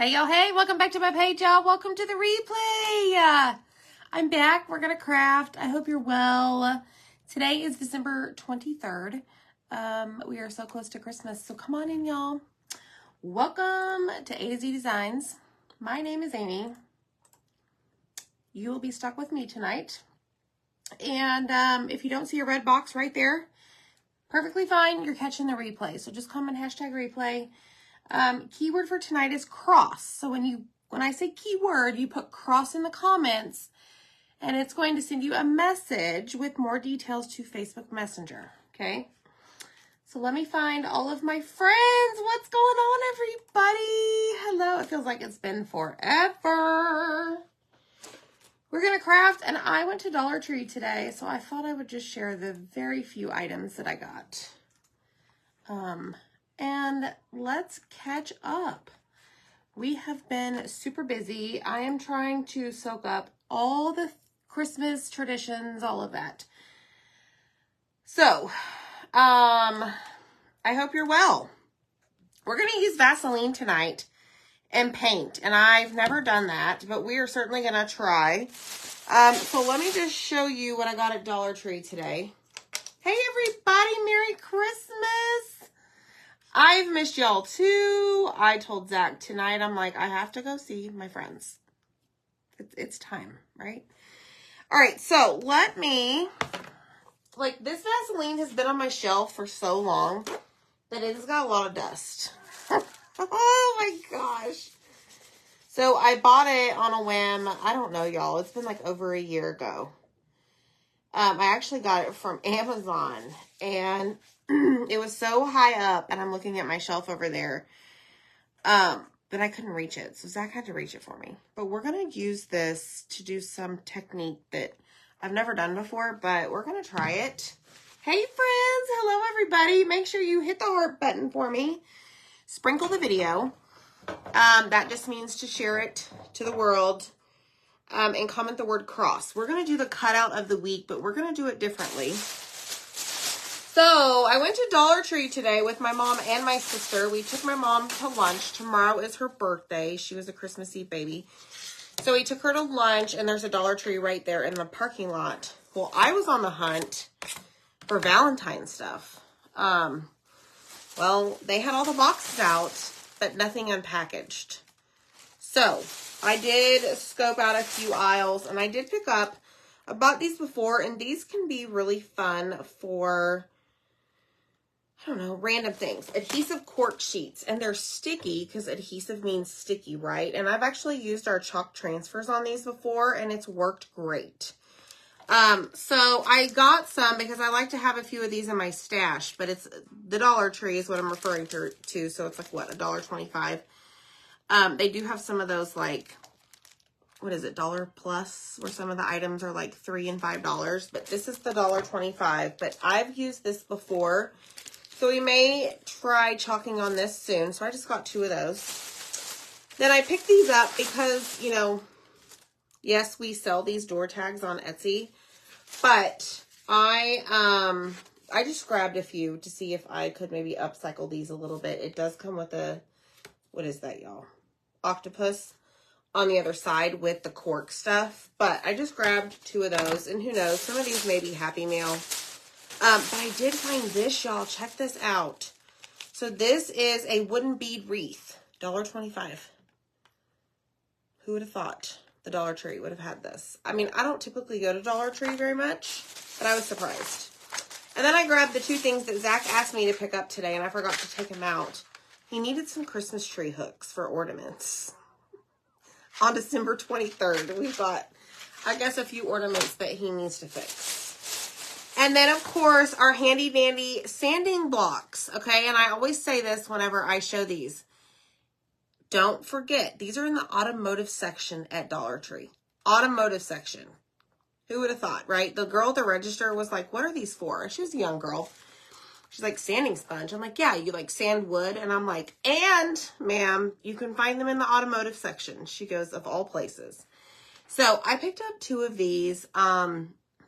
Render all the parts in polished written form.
Hey, y'all. Hey, welcome back to my page, y'all. Welcome to the replay. I'm back. We're going to craft. I hope you're well. Today is December 23rd. We are so close to Christmas, so come on in, y'all. Welcome to A to Z Designs. My name is Amy. You will be stuck with me tonight. And if you don't see a red box right there, perfectly fine. You're catching the replay. So just comment hashtag replay. Keyword for tonight is cross. So when I say keyword, you put cross in the comments and it's going to send you a message with more details to Facebook Messenger. Okay. So let me find all of my friends. What's going on, everybody? Hello. It feels like it's been forever. We're going to craft, and I went to Dollar Tree today, so I thought I would just share the very few items that I got. And let's catch up. We have been super busy. I am trying to soak up all the Christmas traditions, all of that. So, I hope you're well. We're going to use Vaseline tonight and paint, and I've never done that, but we are certainly going to try. So let me just show you what I got at Dollar Tree today. Hey, everybody, Merry Christmas. I've missed y'all too. I told Zach tonight, I'm like, I have to go see my friends. It's time, right? All right, so this Vaseline has been on my shelf for so long that it has got a lot of dust. Oh my gosh. So I bought it on a whim. I don't know, y'all. It's been like over a year ago. I actually got it from Amazon, and it was so high up, and I'm looking at my shelf over there, that I couldn't reach it. So Zach had to reach it for me. But we're going to use this to do some technique that I've never done before, but we're going to try it. Hey, friends. Hello, everybody. Make sure you hit the heart button for me. Sprinkle the video. That just means to share it to the world. And comment the word cross. We're going to do the cutout of the week, but we're going to do it differently. So I went to Dollar Tree today with my mom and my sister. We took my mom to lunch. Tomorrow is her birthday. She was a Christmas Eve baby. So we took her to lunch, and there's a Dollar Tree right there in the parking lot. Well, I was on the hunt for Valentine's stuff. Well, they had all the boxes out, but nothing unpackaged. So I did scope out a few aisles, and I did pick up, I bought these before, and these can be really fun for, I don't know, random things. Adhesive cork sheets, and they're sticky because adhesive means sticky, right? And I've actually used our chalk transfers on these before, and it's worked great. So I got some because I like to have a few of these in my stash, but it's the Dollar Tree is what I'm referring to. So it's like, what, $1.25? They do have some of those, like, what is it, $1 plus, where some of the items are like $3 and $5, but this is the $1.25. But I've used this before, so we may try chalking on this soon. So I just got 2 of those. Then I picked these up because, you know, yes, we sell these door tags on Etsy, but I just grabbed a few to see if I could maybe upcycle these a little bit. It does come with a, what is that, y'all? Octopus on the other side with the cork stuff, but I just grabbed 2 of those, and who knows, some of these may be Happy Meal. But I did find this, y'all. Check this out. So this is a wooden bead wreath, $1.25. Who would have thought the Dollar Tree would have had this? I mean, I don't typically go to Dollar Tree very much, but I was surprised. And then I grabbed the 2 things that Zach asked me to pick up today, and I forgot to take them out. He needed some Christmas tree hooks for ornaments. On December 23rd, we've got, I guess, a few ornaments that he needs to fix. And then, of course, our handy dandy sanding blocks, okay? And I always say this whenever I show these. Don't forget, these are in the automotive section at Dollar Tree. Automotive section. Who would have thought, right? The girl at the register was like, what are these for? She was a young girl. She's like, sanding sponge. I'm like, yeah, you like sand wood? And I'm like, and, ma'am, you can find them in the automotive section. She goes, of all places. So I picked up 2 of these.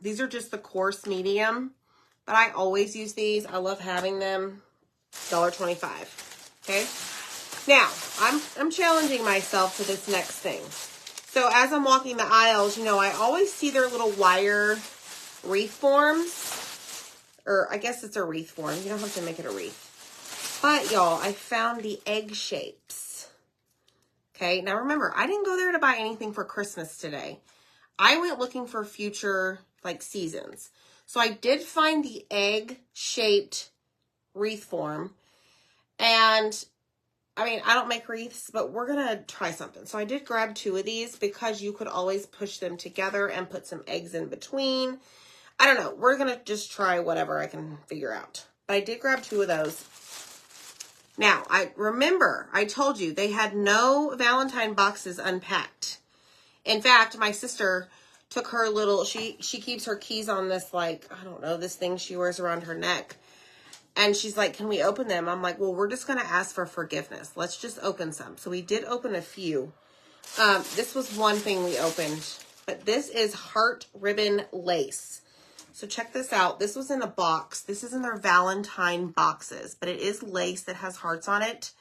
These are just the coarse medium, but I always use these. I love having them. $1.25. Okay. Now, I'm challenging myself to this next thing. So as I'm walking the aisles, you know, I always see their little wire wreath forms. Or I guess it's a wreath form. You don't have to make it a wreath. But y'all, I found the egg shapes. Okay, now remember, I didn't go there to buy anything for Christmas today. I went looking for future, like, seasons. So I did find the egg-shaped wreath form. And, I mean, I don't make wreaths, but we're going to try something. So I did grab 2 of these because you could always push them together and put some eggs in between. I don't know. We're going to just try whatever I can figure out. But I did grab 2 of those. Now, I remember I told you they had no Valentine boxes unpacked. In fact, my sister took her little, she keeps her keys on this, like, I don't know, this thing she wears around her neck. And she's like, can we open them? I'm like, well, we're just going to ask for forgiveness. Let's just open some. So we did open a few. This was one thing we opened. But this is heart ribbon lace. So check this out. This was in a box. This is in their Valentine boxes, but it is lace that has hearts on it.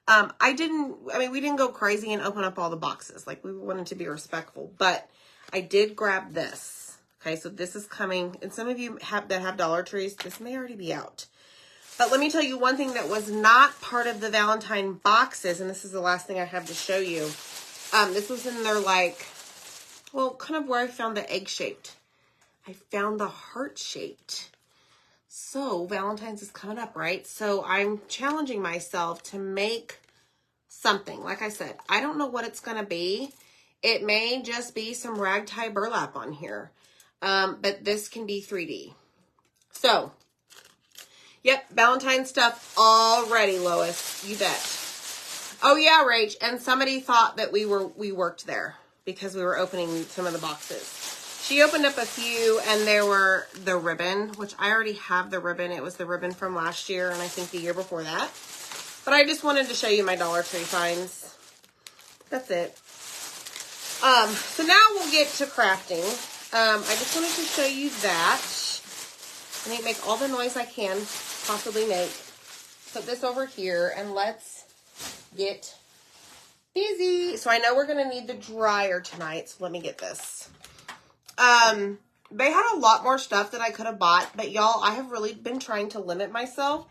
We didn't go crazy and open up all the boxes. Like, we wanted to be respectful, but I did grab this. Okay, so this is coming, and some of you that have Dollar Trees, this may already be out. But let me tell you one thing that was not part of the Valentine boxes, and this is the last thing I have to show you. This was in their, like, well, kind of where I found the egg-shaped. I found the heart-shaped. So, Valentine's is coming up, right? So, I'm challenging myself to make something. Like I said, I don't know what it's going to be. It may just be some ragtime burlap on here. But this can be 3D. So, yep, Valentine stuff all ready, Lois. You bet. Oh, yeah, Rach. And somebody thought that we worked there because we were opening some of the boxes. She opened up a few, and there were the ribbon, which I already have the ribbon. It was the ribbon from last year, and I think the year before that. But I just wanted to show you my Dollar Tree finds. That's it. So now we'll get to crafting. I just wanted to show you that. I need to make all the noise I can possibly make. Put this over here, and let's get busy. So I know we're going to need the dryer tonight, so let me get this. They had a lot more stuff that I could have bought, but y'all, I have really been trying to limit myself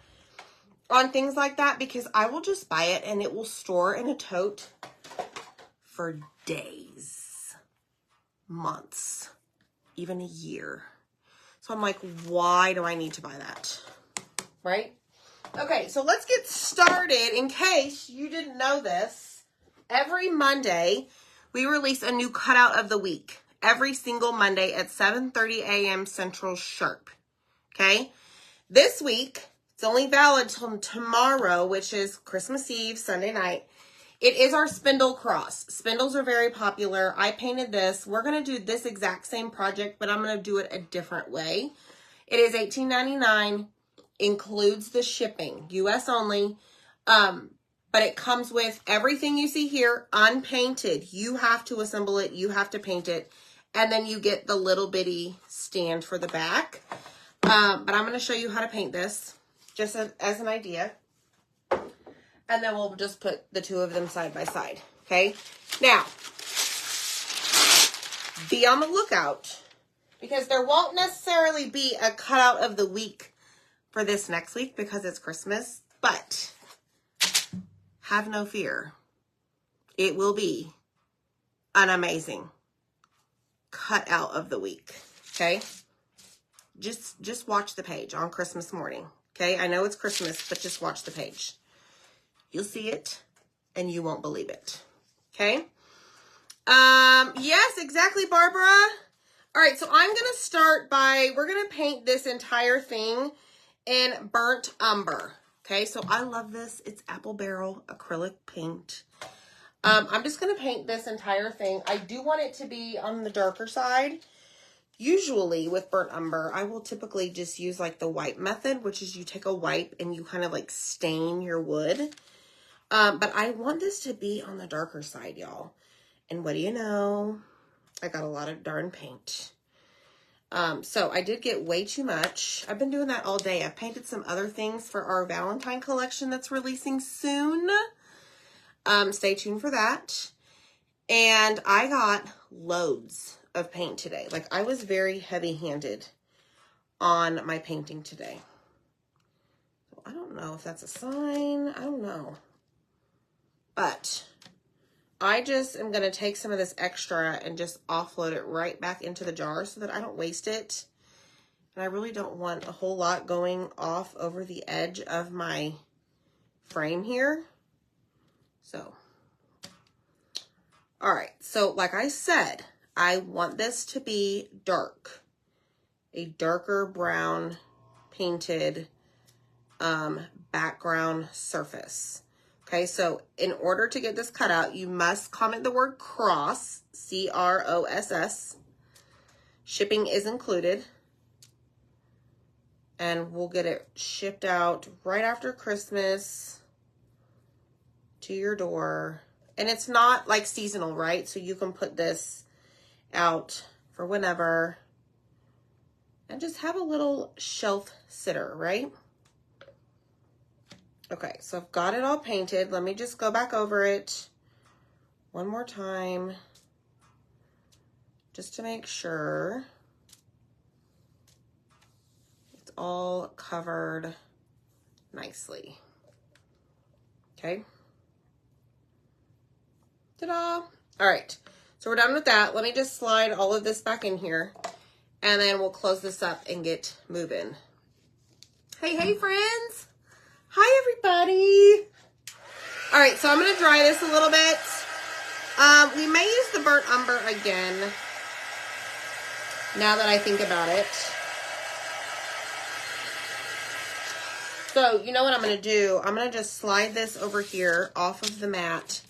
on things like that because I will just buy it and it will store in a tote for days, months, even a year. So I'm like, why do I need to buy that? Right? Okay, so let's get started. In case you didn't know this, every Monday we release a new cutout of the week. Every single Monday at 7:30 a.m. Central sharp. Okay? This week, it's only valid till tomorrow, which is Christmas Eve, Sunday night. It is our Spindle Cross. Spindles are very popular. I painted this. We're going to do this exact same project, but I'm going to do it a different way. It is $18.99, includes the shipping, U.S. only. But it comes with everything you see here, unpainted. You have to assemble it. You have to paint it. And then you get the little bitty stand for the back. But I'm going to show you how to paint this, just as an idea. And then we'll just put the two of them side by side, okay? Now, be on the lookout, because there won't necessarily be a cutout of the week for this next week because it's Christmas. But have no fear. It will be an amazing cutout of the week, okay? Just watch the page on Christmas morning, okay? I know it's Christmas, but just watch the page. You'll see it, and you won't believe it, okay? Yes, exactly, Barbara. All right, so I'm going to start by, we're going to paint this entire thing in burnt umber, okay? So I love this. It's apple barrel acrylic paint. I'm just going to paint this entire thing. I do want it to be on the darker side. Usually with burnt umber, I will typically just use like the wipe method, which is you take a wipe and you kind of like stain your wood. But I want this to be on the darker side, y'all. And what do you know? I got a lot of darn paint. So I did get way too much. I've been doing that all day. I've painted some other things for our Valentine collection that's releasing soon. Stay tuned for that. And I got loads of paint today. Like, I was very heavy-handed on my painting today. So I don't know if that's a sign. I don't know. But I just am going to take some of this extra and just offload it right back into the jar so that I don't waste it. And I really don't want a whole lot going off over the edge of my frame here. So, all right. So like I said, I want this to be dark, a darker brown painted background surface. Okay, so in order to get this cut out, you must comment the word cross, C-R-O-S-S. Shipping is included. And we'll get it shipped out right after Christmas to your door. And it's not like seasonal, right? So you can put this out for whenever and just have a little shelf sitter, right? Okay, so I've got it all painted. Let me just go back over it one more time just to make sure it's all covered nicely. Okay. Ta-da! All right, so we're done with that. Let me just slide all of this back in here, and then we'll close this up and get moving. Hey, friends! Hi, everybody! All right, so I'm going to dry this a little bit. We may use the burnt umber again, now that I think about it. So, you know what I'm going to do? I'm going to just slide this over here off of the mat.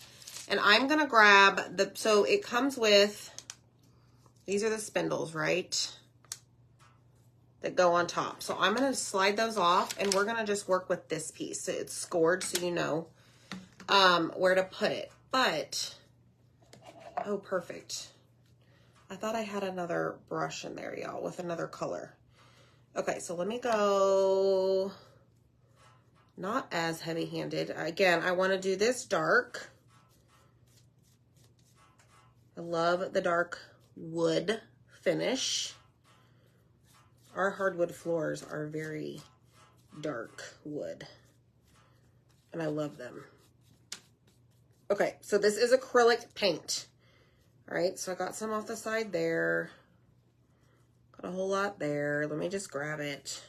And I'm going to grab the, so it comes with, these are the spindles, right? That go on top. So I'm going to slide those off and we're going to just work with this piece. So it's scored so you know where to put it. But, oh, perfect. I thought I had another brush in there, y'all, with another color. Okay, so let me go, not as heavy-handed. Again, I want to do this dark. I love the dark wood finish. Our hardwood floors are very dark wood, and I love them. Okay, so this is acrylic paint. All right, so I got some off the side there. Got a whole lot there. Let me just grab it.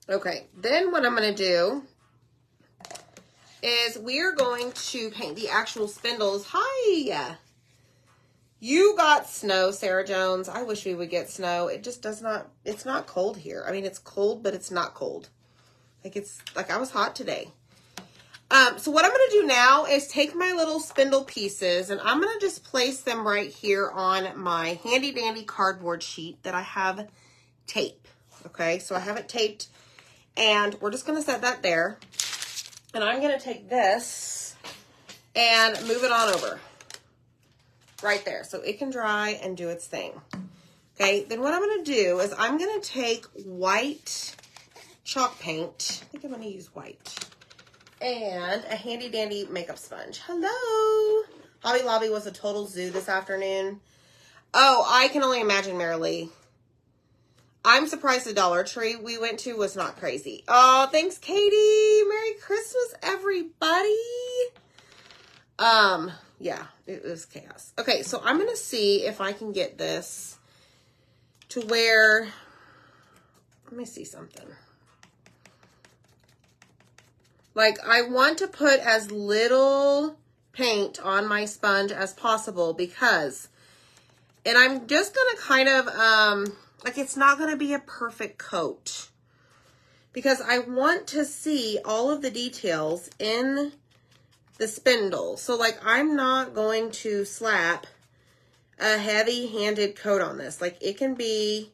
Okay, then what I'm going to do is we're going to paint the actual spindles. Hi! You got snow, Sarah Jones. I wish we would get snow. It just does not, it's not cold here. I mean, it's cold, but it's not cold. Like, it's, like, I was hot today. So what I'm going to do now is take my little spindle pieces and I'm going to just place them right here on my handy dandy cardboard sheet that I have tape. Okay, so I have it taped and we're just going to set that there. And I'm going to take this and move it on over right there so it can dry and do its thing. Okay, then what I'm going to do is I'm going to take white chalk paint. I think I'm going to use white. And a handy dandy makeup sponge. Hello. Hobby Lobby was a total zoo this afternoon. Oh, I can only imagine, Marilee. I'm surprised the Dollar Tree we went to was not crazy. Oh, thanks, Katie. Merry Christmas, everybody. Yeah, it was chaos. Okay, so I'm going to see if I can get this to where, let me see something. Like, I want to put as little paint on my sponge as possible because, and I'm just going to kind of, like, it's not going to be a perfect coat because I want to see all of the details in the spindle. So, like, I'm not going to slap a heavy-handed coat on this. Like, it can be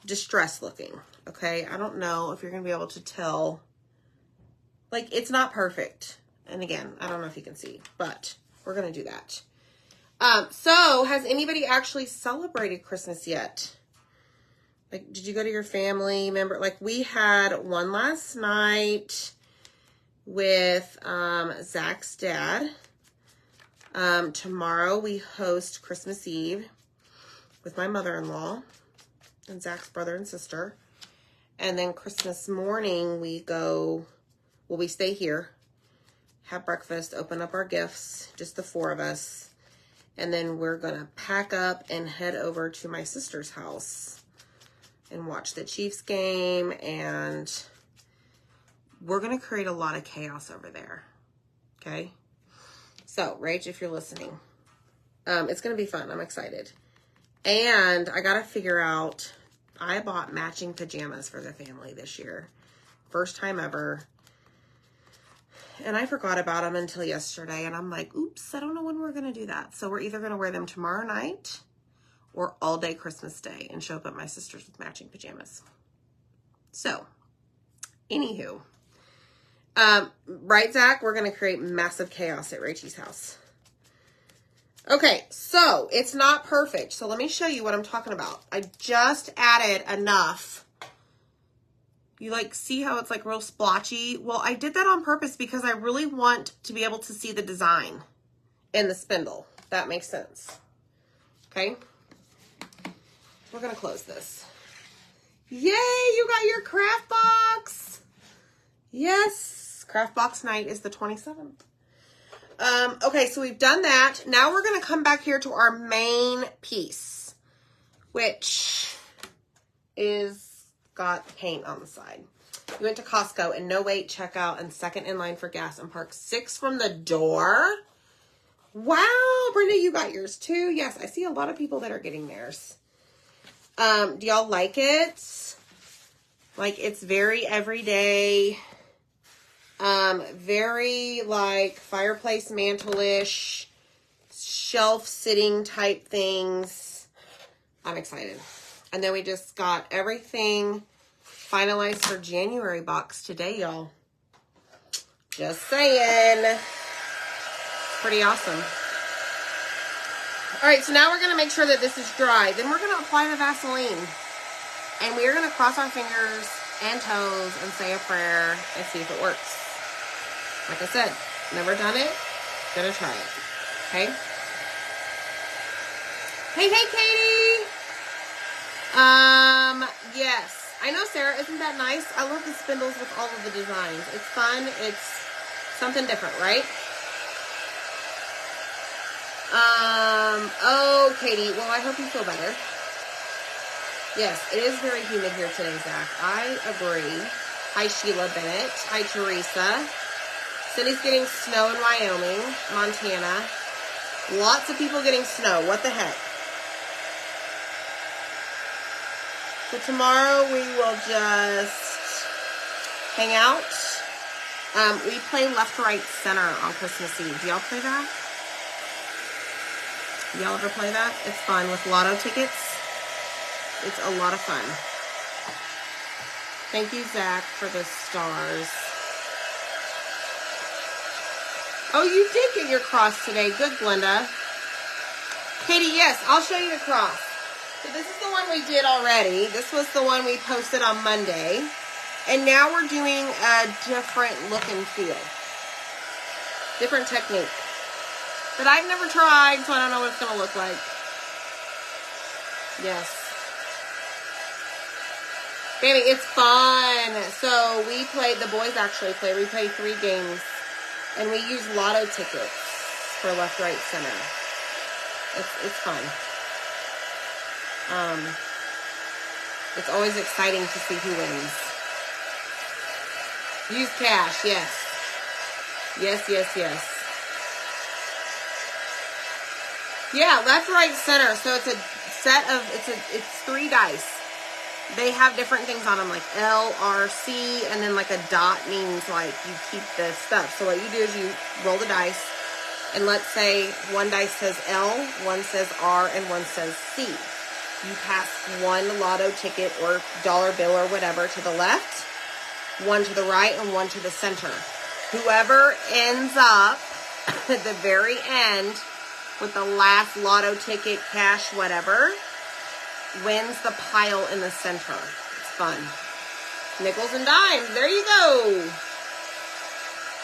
distressed looking, okay? I don't know if you're going to be able to tell. Like, it's not perfect. And again, I don't know if you can see, but we're going to do that. So has anybody actually celebrated Christmas yet? Like, did you go to your family member? Like, we had one last night. with Zach's dad. Tomorrow we host Christmas Eve with my mother-in-law and Zach's brother and sister. And then Christmas morning we stay here, have breakfast, open up our gifts, just the four of us. And then we're going to pack up and head over to my sister's house and watch the Chiefs game. And we're going to create a lot of chaos over there. Okay? So, Rach, if you're listening, it's going to be fun. I'm excited. And I got to figure out, I bought matching pajamas for the family this year. First time ever. And I forgot about them until yesterday. And I'm like, oops, I don't know when we're going to do that. So we're either going to wear them tomorrow night or all day Christmas Day and show up at my sister's with matching pajamas. So, anywho. Right, Zach? We're going to create massive chaos at Rachel's house. Okay, so it's not perfect. So let me show you what I'm talking about. I just added enough. You see how it's real splotchy? Well, I did that on purpose because I really want to be able to see the design in the spindle. That makes sense. Okay. We're going to close this. Yay, you got your craft box. Yes, craft box night is the 27th. Okay, so we've done that. Now we're going to come back here to our main piece, which is got paint on the side. We went to Costco and no wait checkout and second in line for gas and parked 6 from the door. Wow, Brenda, you got yours too. Yes, I see a lot of people that are getting theirs. Do y'all like it? It's very everyday. Very fireplace mantle-ish, shelf sitting type things. I'm excited. And then we just got everything finalized for January box today, y'all. Just saying. Pretty awesome. All right, so now we're going to make sure that this is dry. Then we're going to apply the Vaseline. And we are going to cross our fingers and toes and say a prayer and see if it works. Like I said, never done it, gonna try it, okay? Hey, Katie! Yes. I know, Sarah, isn't that nice? I love the spindles with all of the designs. It's fun, it's something different, right? Oh, Katie, well, I hope you feel better. Yes, it is very humid here today, Zach. I agree. Hi, Sheila Bennett. Hi, Teresa. City's getting snow in Wyoming, Montana. Lots of people getting snow. What the heck? So tomorrow we will just hang out. We play left, right, center on Christmas Eve. Do y'all play that? Y'all ever play that? It's fun with lotto tickets. It's a lot of fun. Thank you, Zach, for the stars. Oh, you did get your cross today. Good, Glenda. Katie, yes, I'll show you the cross. So this is the one we did already. This was the one we posted on Monday. And now we're doing a different look and feel. Different technique. That I've never tried, so I don't know what it's going to look like. Yes. Baby, it's fun. So we played, the boys actually played. We played 3 games. And we use lotto tickets for left, right, center. It's fun. It's always exciting to see who wins. Use cash, yes. Yes, yes, yes. Yeah, left, right, center. So it's a set of, it's 3 dice. They have different things on them, like L, R, C, and then a dot means you keep the stuff. So what you do is you roll the dice, and let's say one dice says L, one says R, and one says C. You pass one lotto ticket or dollar bill or whatever to the left, one to the right, and one to the center. Whoever ends up at the very end with the last lotto ticket, cash, whatever, wins the pile in the center. It's fun. Nickels and dimes. There you go.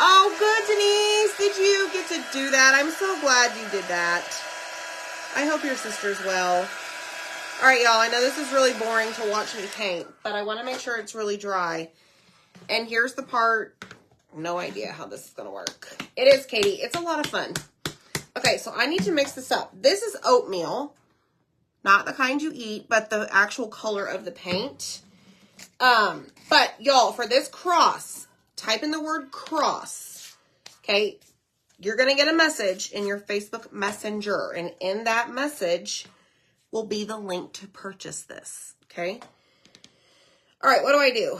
Oh, good, Denise. Did you get to do that? I'm so glad you did that. I hope your sister's well. All right, y'all. I know this is really boring to watch me paint, but I want to make sure it's really dry. And here's the part. No idea how this is going to work. It is, Katie. It's a lot of fun. Okay, so I need to mix this up. This is oatmeal. Not the kind you eat, but the actual color of the paint. But y'all, for this cross, type in the word cross. Okay, you're going to get a message in your Facebook Messenger. And in that message will be the link to purchase this. Okay. All right, what do I do?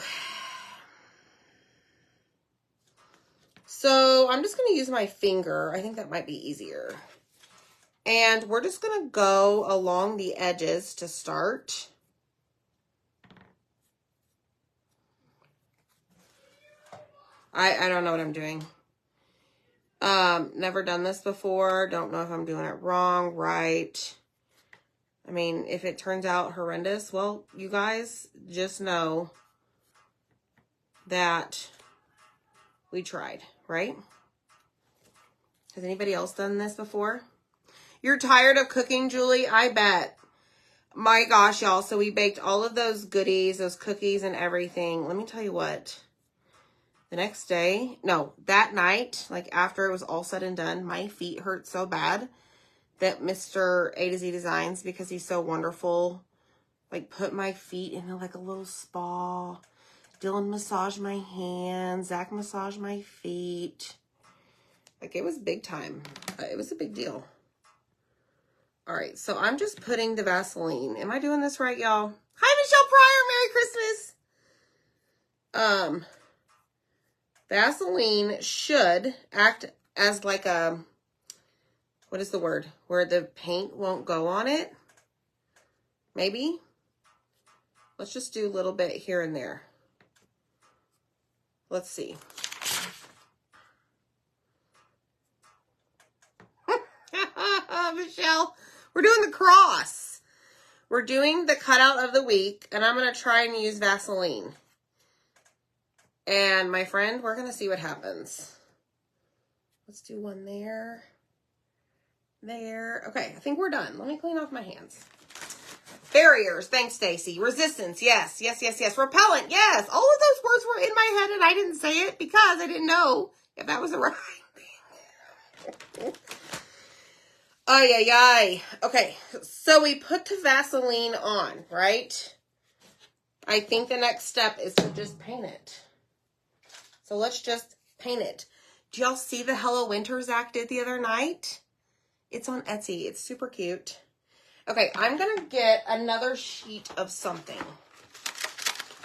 So I'm just going to use my finger. I think that might be easier. And we're just going to go along the edges to start. I don't know what I'm doing. Never done this before. Don't know if I'm doing it wrong, right. I mean, if it turns out horrendous, well, you guys just know that we tried, right? Has anybody else done this before? You're tired of cooking, Julie? I bet. My gosh, y'all. So we baked all of those goodies, those cookies and everything. Let me tell you what. The next day, no, that night, like after it was all said and done, my feet hurt so bad that Mr. A to Z Designs, because he's so wonderful, like put my feet in like a little spa. Dylan massaged my hands. Zach massaged my feet. Like it was big time. It was a big deal. All right, so I'm just putting the Vaseline. Am I doing this right, y'all? Hi, Michelle Pryor. Merry Christmas. Vaseline should act as like a, what is the word? Where the paint won't go on it. Maybe. Let's just do a little bit here and there. Let's see. Michelle, we're doing the cross. We're doing the cutout of the week, and I'm going to try and use Vaseline. And my friend, we're going to see what happens. Let's do one there. There. Okay, I think we're done. Let me clean off my hands. Barriers. Thanks, Stacy. Resistance. Yes, yes, yes, yes. Repellent. Yes. All of those words were in my head, and I didn't say it because I didn't know if that was the right thing. Ay, ay, ay. Okay, so we put the Vaseline on, right? I think the next step is to just paint it. So let's just paint it. Do y'all see the Hello Winter Zach did the other night? It's on Etsy. It's super cute. Okay, I'm going to get another sheet of something.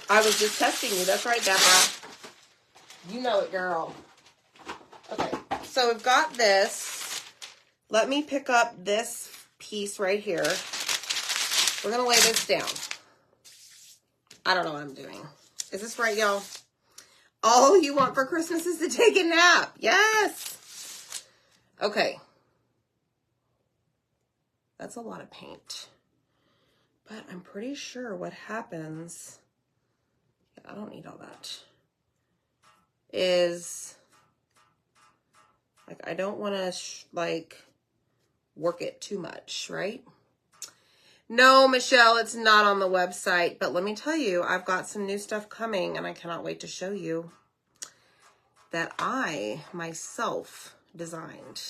I was just testing you. That's right, Deborah. You know it, girl. Okay, so we've got this. Let me pick up this piece right here. We're going to lay this down. I don't know what I'm doing. Is this right, y'all? All you want for Christmas is to take a nap. Yes. Okay. That's a lot of paint. But I'm pretty sure what happens, I don't need all that, is, like, I don't want to, like, work it too much, right? No, Michelle, it's not on the website. But let me tell you, I've got some new stuff coming, and I cannot wait to show you that I myself designed.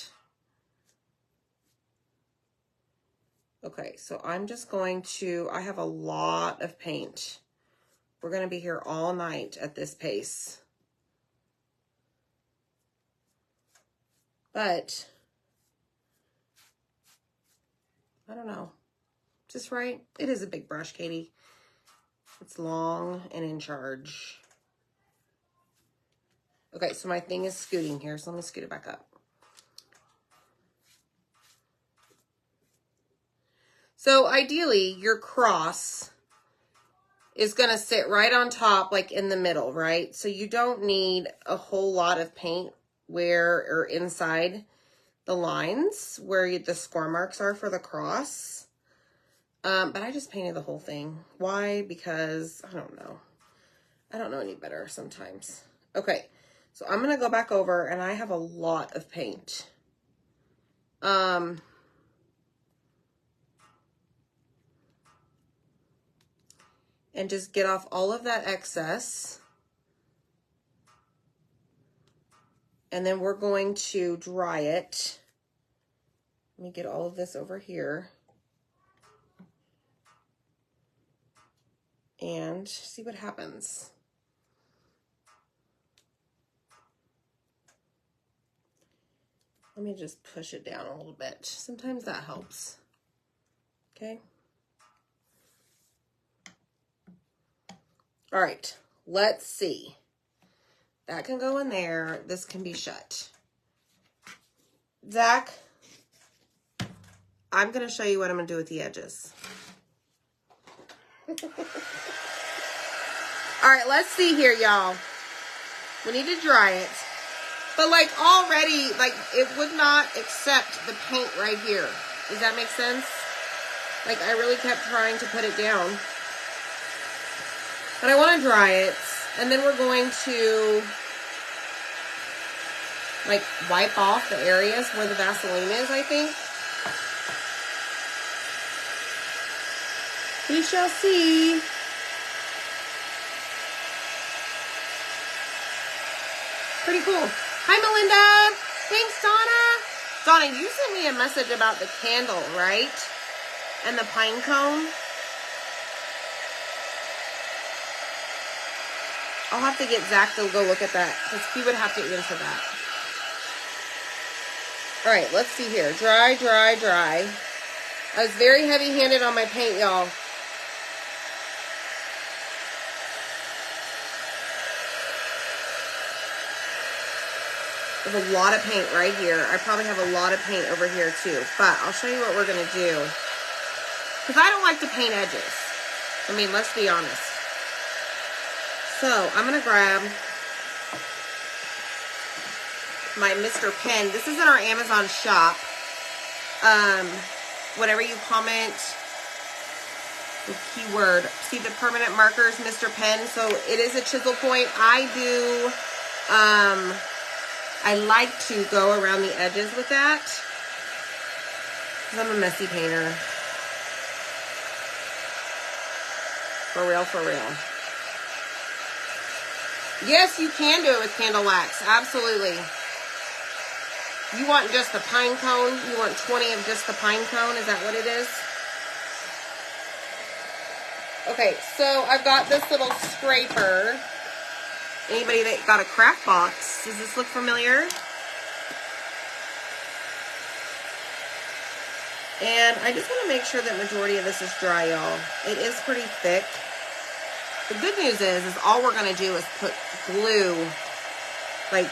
Okay, so I'm just going to, I have a lot of paint. We're going to be here all night at this pace. But, I don't know. Just right? It is a big brush, Katie. It's long and in charge. Okay, so my thing is scooting here, so let me scoot it back up. So ideally, your cross is going to sit right on top, like in the middle, right? So you don't need a whole lot of paint where, or inside the lines where the score marks are for the cross. But I just painted the whole thing. Why? Because I don't know. I don't know any better sometimes. Okay, So I'm going to go back over, and I have a lot of paint. And just get off all of that excess. And then we're going to dry it. Let me get all of this over here. And see what happens. Let me just push it down a little bit. Sometimes that helps. Okay. All right, let's see. That can go in there. This can be shut. Zach, I'm going to show you what I'm going to do with the edges. All right, let's see here, y'all. We need to dry it. But like already, like it would not accept the paint right here. Does that make sense? Like I really kept trying to put it down. But I want to dry it. And then we're going to like wipe off the areas where the Vaseline is, I think. We shall see. Pretty cool. Hi, Melinda. Thanks, Donna. Donna, you sent me a message about the candle, right? And the pine cone. I'll have to get Zach to go look at that because he would have to answer that. All right, let's see here. Dry, dry, dry. I was very heavy-handed on my paint, y'all. There's a lot of paint right here. I probably have a lot of paint over here too, but I'll show you what we're going to do. Because I don't like to paint edges. I mean, let's be honest. So I'm going to grab my Mr. Pen. This is in our Amazon shop. Whatever you comment, the keyword. See the permanent markers, Mr. Pen. So it is a chisel point. I like to go around the edges with that because I'm a messy painter. For real, for real. Yes, you can do it with candle wax. Absolutely. You want just the pine cone? You want 20 of just the pine cone? Is that what it is? Okay, so I've got this little scraper. Anybody that got a craft box, does this look familiar? And I just want to make sure that majority of this is dry, y'all. It is pretty thick. The good news is all we're going to do is put glue. Like,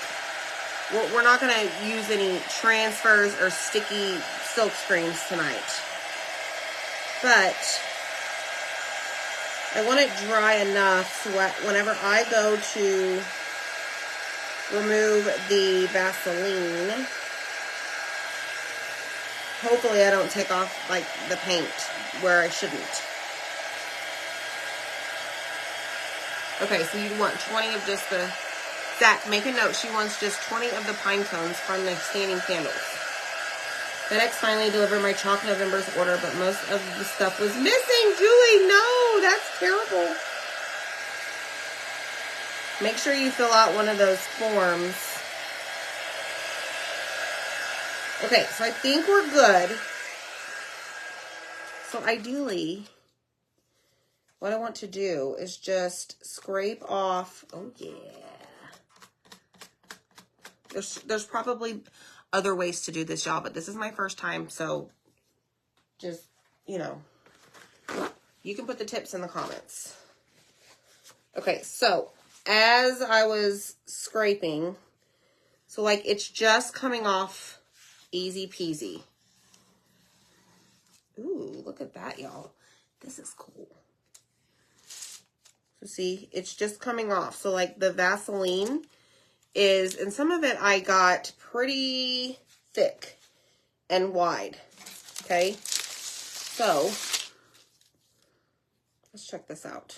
we're not going to use any transfers or sticky silk screens tonight. But I want it dry enough so whenever I go to remove the Vaseline, hopefully I don't take off like the paint where I shouldn't. Okay, so you want 20 of just the, Zach, make a note, she wants just 20 of the pine cones from the standing candles. FedEx finally delivered my Chalk November's order, but most of the stuff was missing. Julie, no, that's terrible. Make sure you fill out one of those forms. Okay, so I think we're good. So ideally, what I want to do is just scrape off. Oh, yeah. There's probably other ways to do this, y'all, but this is my first time, so just, you know, you can put the tips in the comments. Okay, so as I was scraping, so like it's just coming off easy peasy. Ooh, look at that, y'all. This is cool. So see, it's just coming off. So like the Vaseline is, and some of it I got pretty thick and wide. Okay, so let's check this out.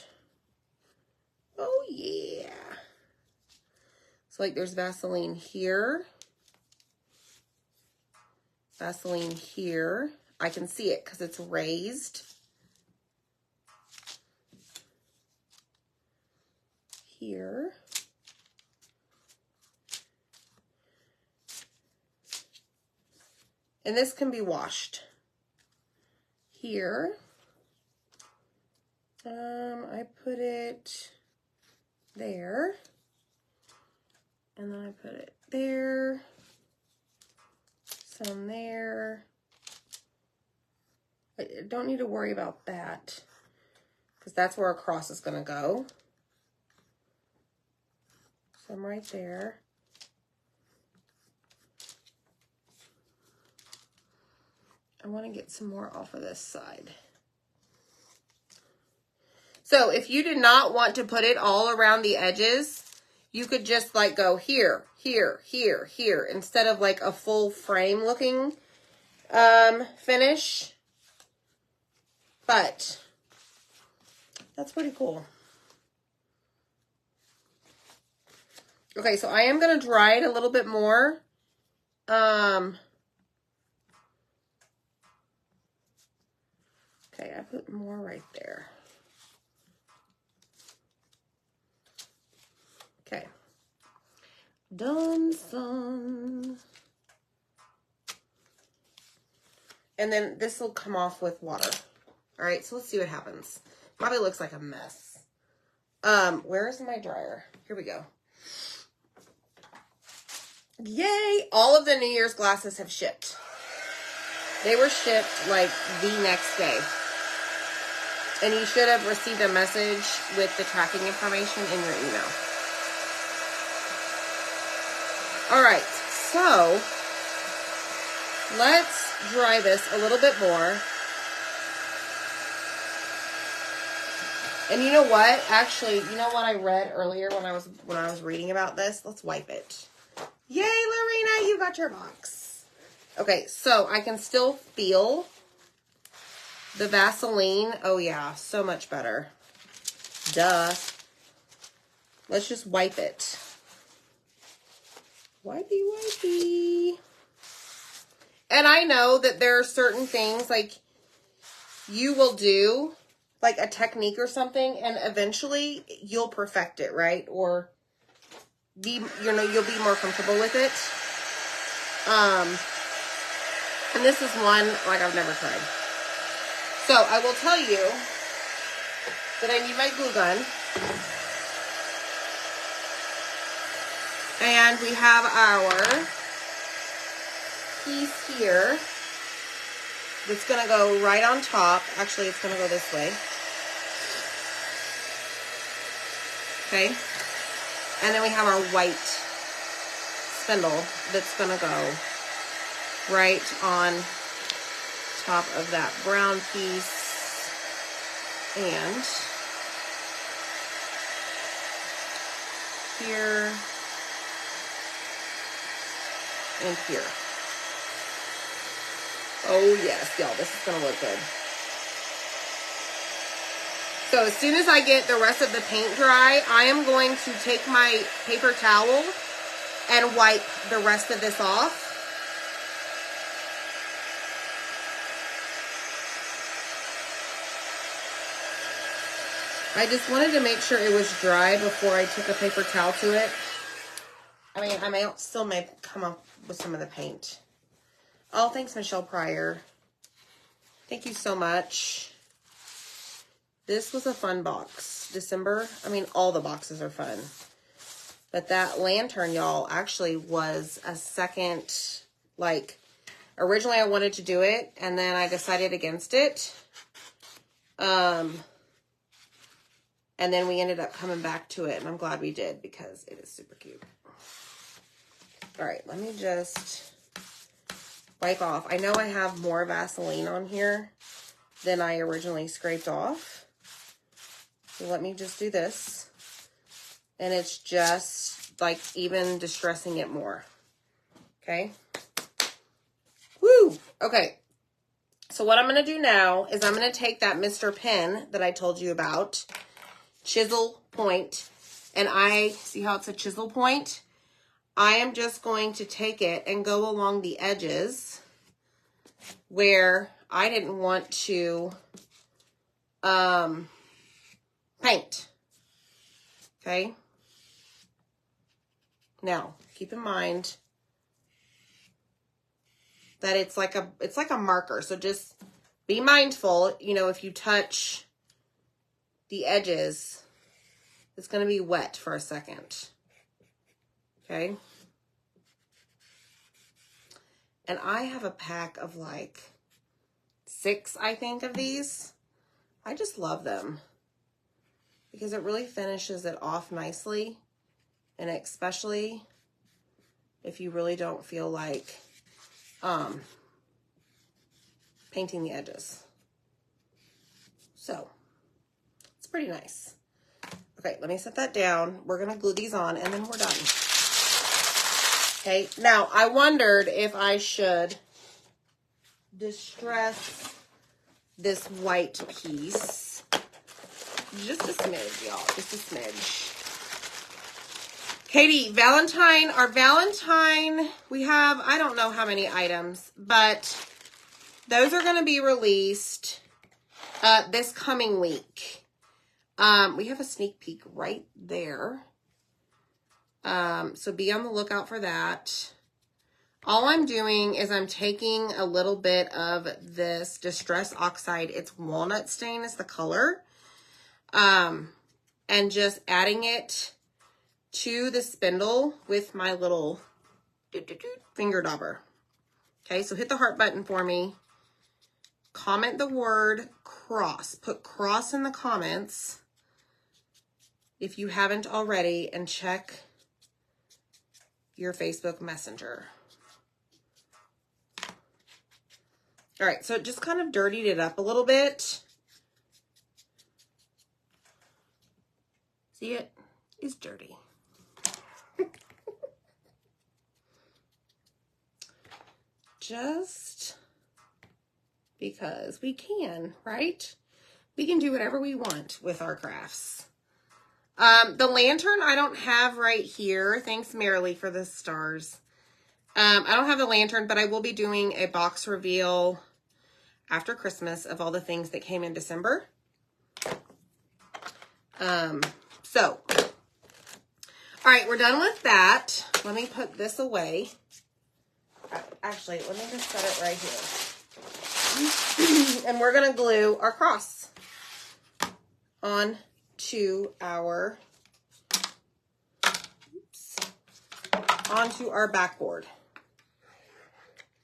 Oh yeah. So like there's Vaseline here. Vaseline here. I can see it because it's raised. Here. And this can be washed. Here. I put it there. And then I put it there. Some there. I don't need to worry about that because that's where our cross is going to go. Some right there. I want to get some more off of this side. So if you did not want to put it all around the edges, you could just like go here, here, here, here, instead of like a full frame looking finish. But that's pretty cool. Okay, so I am going to dry it a little bit more. Okay, I put more right there. Okay. Done, son. And then this will come off with water. All right, so let's see what happens. Probably looks like a mess. Where is my dryer? Here we go. Yay! All of the New Year's glasses have shipped. They were shipped like the next day. And you should have received a message with the tracking information in your email. All right, so let's dry this a little bit more. And you know what? Actually, you know what I read earlier when I was reading about this? Let's wipe it. Yay, Lorena, you got your box. Okay, so I can still feel the Vaseline. Oh yeah, so much better. Duh. Let's just wipe it. Wipey, wipey. And I know that there are certain things like you will do like a technique or something, and eventually you'll perfect it, right? Or you'll be more comfortable with it. And this is one like I've never tried. So I will tell you that I need my glue gun. And we have our piece here that's going to go right on top. Actually, it's going to go this way. Okay. And then we have our white spindle that's going to go right on top of that brown piece. And here and here. Oh yes, y'all, this is gonna look good. So as soon as I get the rest of the paint dry, I am going to take my paper towel and wipe the rest of this off. I just wanted to make sure it was dry before I took a paper towel to it. I mean, I still may come up with some of the paint. Oh, thanks, Michelle Pryor. Thank you so much. This was a fun box. December, I mean, all the boxes are fun. But that lantern, y'all, actually was a second, like, originally I wanted to do it, and then I decided against it. And then we ended up coming back to it, and I'm glad we did because it is super cute. All right, let me just wipe off. I know I have more Vaseline on here than I originally scraped off. So let me just do this. And it's just like even distressing it more. Okay. Woo! Okay. So what I'm going to do now is I'm going to take that Mr. Pen that I told you about, chisel point, and I see how it's a chisel point. I am just going to take it and go along the edges where I didn't want to paint. Okay. Now, keep in mind that it's like a marker. So just be mindful, you know, if you touch the edges, it's going to be wet for a second. Okay. And I have a pack of like 6, I think, of these. I just love them because it really finishes it off nicely. And especially if you really don't feel like painting the edges. So it's pretty nice. Okay, let me set that down. We're going to glue these on and then we're done. Okay, now I wondered if I should distress this white piece. Just a smidge, y'all. Just a smidge. Katie, our Valentine, we have, I don't know how many items, but those are going to be released this coming week. We have a sneak peek right there. So be on the lookout for that. All I'm doing is I'm taking a little bit of this Distress Oxide. It's walnut stain is the color. And just adding it to the spindle with my little finger dauber. Okay, so hit the heart button for me. Comment the word cross. Put cross in the comments if you haven't already, and check your Facebook Messenger. All right, so it just kind of dirtied it up a little bit. See it? It's dirty. Just because we can, right? We can do whatever we want with our crafts. The lantern I don't have right here. Thanks, Marilee, for the stars. I don't have the lantern, but I will be doing a box reveal after Christmas of all the things that came in December. So, all right, we're done with that. Let me put this away. Actually, let me just set it right here. And we're going to glue our cross onto our, onto our backboard.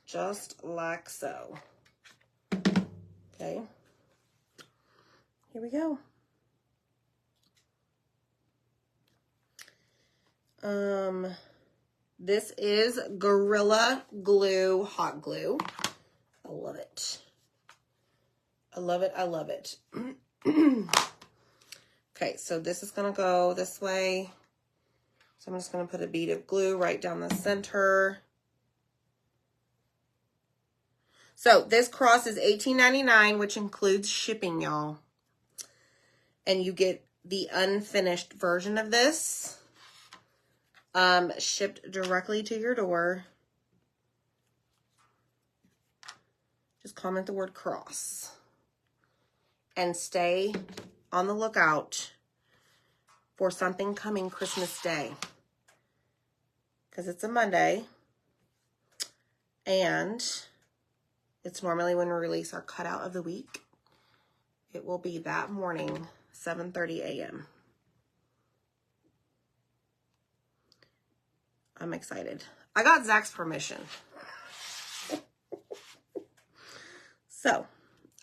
Just like so. Okay. Here we go. This is Gorilla Glue Hot Glue. I love it. I love it. I love it. Okay, so this is going to go this way. So I'm just going to put a bead of glue right down the center. So this cross is $18.99, which includes shipping, y'all. And you get the unfinished version of this. Shipped directly to your door. Just comment the word cross. And stay on the lookout for something coming Christmas Day. Because it's a Monday. And it's normally when we release our cutout of the week. It will be that morning, 7:30 a.m. I'm excited. I got Zach's permission. So,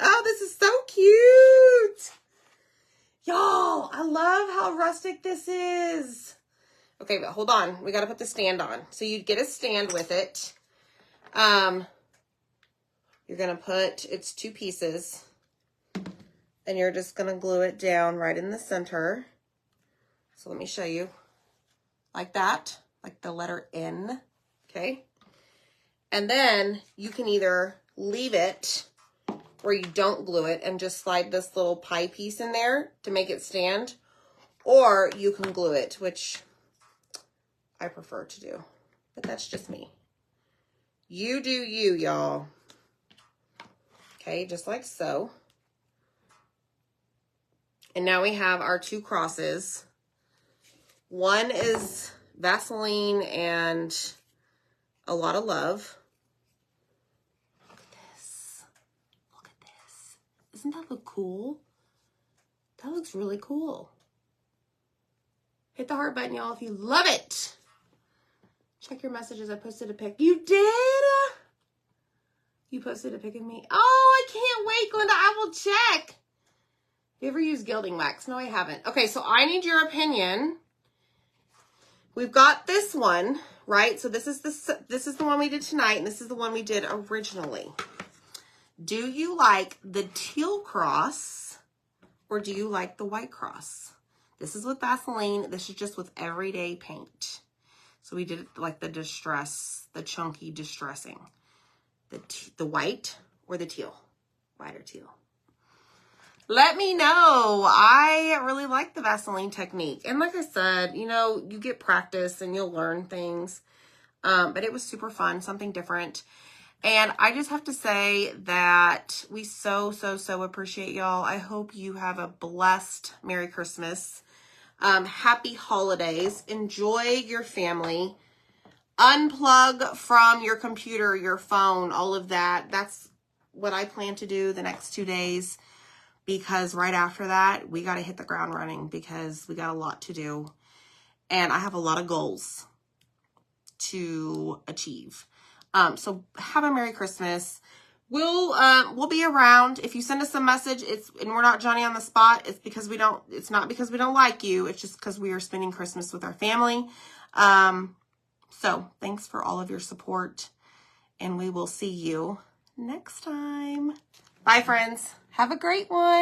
oh, this is so cute. Y'all, I love how rustic this is. Okay, but hold on. We got to put the stand on. So you get a stand with it. You're going to put, it's 2 pieces. And you're just going to glue it down right in the center. So let me show you. Like that. Like the letter N, okay? And then you can either leave it where you don't glue it and just slide this little pie piece in there to make it stand, or you can glue it, which I prefer to do. but that's just me. You do you, y'all. Okay, just like so. And now we have our 2 crosses. One is Vaseline and a lot of love. Look at this. Look at this. Doesn't that look cool? That looks really cool. Hit the heart button, y'all, if you love it. Check your messages. I posted a pic. You did? You posted a pic of me. Oh, I can't wait, Glenda. I will check. You ever use gilding wax? No, I haven't. Okay, so I need your opinion. We've got this one, right? So this is the one we did tonight, and this is the one we did originally. Do you like the teal cross, or do you like the white cross? This is with Vaseline. This is just with everyday paint. So we did like the distress, the chunky distressing. The white or the teal? White or teal? Let me know. I really like the Vaseline technique. And like I said, you know, you get practice and you'll learn things. But it was super fun, something different. And I just have to say that we so appreciate y'all. I hope you have a blessed Merry Christmas. Happy holidays. Enjoy your family. Unplug from your computer, your phone, all of that. That's what I plan to do the next 2 days. Because right after that, we got to hit the ground running because we got a lot to do. And I have a lot of goals to achieve. So have a Merry Christmas. We'll be around. If you send us a message, and we're not Johnny on the spot, it's not because we don't like you. It's just because we are spending Christmas with our family. So thanks for all of your support, and we will see you next time. Bye, friends. Have a great one.